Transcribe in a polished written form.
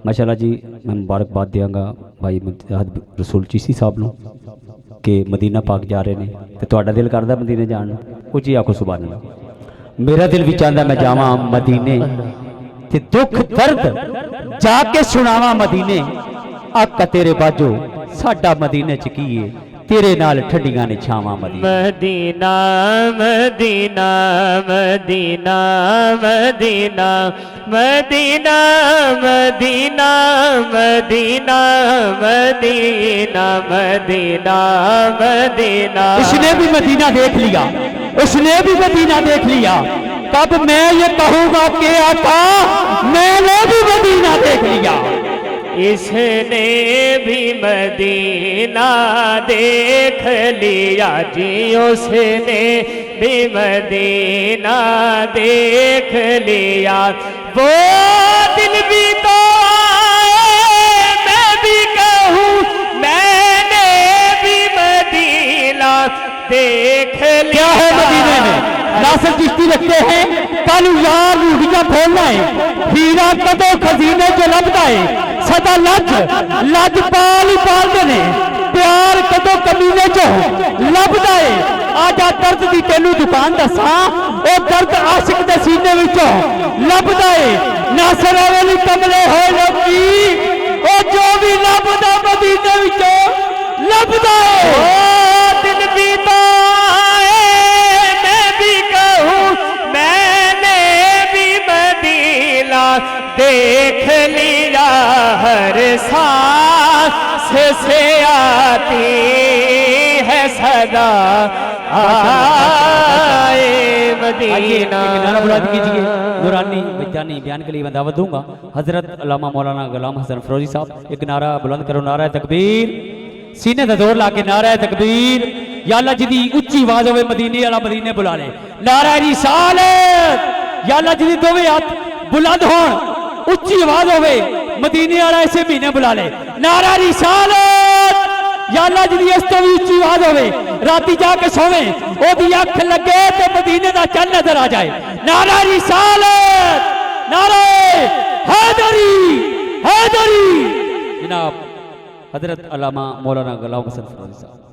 माशाअल्लाह जी मैं मुबारकबाद देंगा भाई मुजाहिद रसूल चीसी साहब नूं कि मदीना पाक जा रहे हैं तो तुहाडा दिल करदा मदीने जाण नूं कुछ आखो सुभान अल्लाह। मेरा दिल भी चाहता मैं जावां मदीने ते दुख दर्द जाके सुनावां मदीने आका तेरे बाजो साडा मदीने च की है तेरे नाल ठंडियां ने छावां Medina Medina Medina Medina Medina Medina Medina Medina Medina Medina. उसने भी मदीना देख लिया, उसने भी मदीना देख लिया। तब मैं ये कहूंगा कि आका मैंने भी मदीना देख लिया। इसने भी मदीना देख लिया जी, उसने भी मदीना देख लिया। वो दिन भी तो आए मैं भी कहूँ मैंने भी मदीना देख लिया। क्या है मदीने में? नासिर चिश्ती रखते हैं कल यार रूढ़ियां खोलना है, हीरा कदों खजीने जो लभदा है सदा लज लज पाल ही पालते ने, प्यार कदों कमीने चो लभदा है। आजा दर्द दी तेनू दुकान दसा ओ दर्द आशिक दे सीने विचों लभदा है। नासिर वाली कमले होए लोकी ओ जो भी लभदा मदीने विचों लभदा है। ओ दिन बीता मैं भी कहूँ मैंने भी मदीना देख लिया। हर सांस से आती है सदा आए मदीना। नारा बुलंद कीजिए। नूरानी विज्ञानी बयान के लिए मैं दावत दूंगा हजरत अल्लामा मौलाना गुलाम हसन फरोजी साहब। एक नारा बुलंद करो, नारा तकबीर, सीने का जोर ला के नारा तकबीर। या अल्लाह जिदी उच्ची आवाज होवे मदीने वाला मदीने बुला ले। नारा रिसालत, या अल्लाह जिदी दोवें हाथ बुलंद होण उच्ची आवाज होवे मदीने वाला ऐसे महीने बुला ले। नारा रिसालत, या अल्लाह जिदी इस तो भी उच्ची आवाज होवे राती जाके सोवे ओदी अख लगे ते मदीने दा चंद नजर आ जाए। नारा रिसालत, नारा हैदरी हैदरी। जनाब हजरत अल्लामा मौलाना गुलाम हसन फरोजी साहब।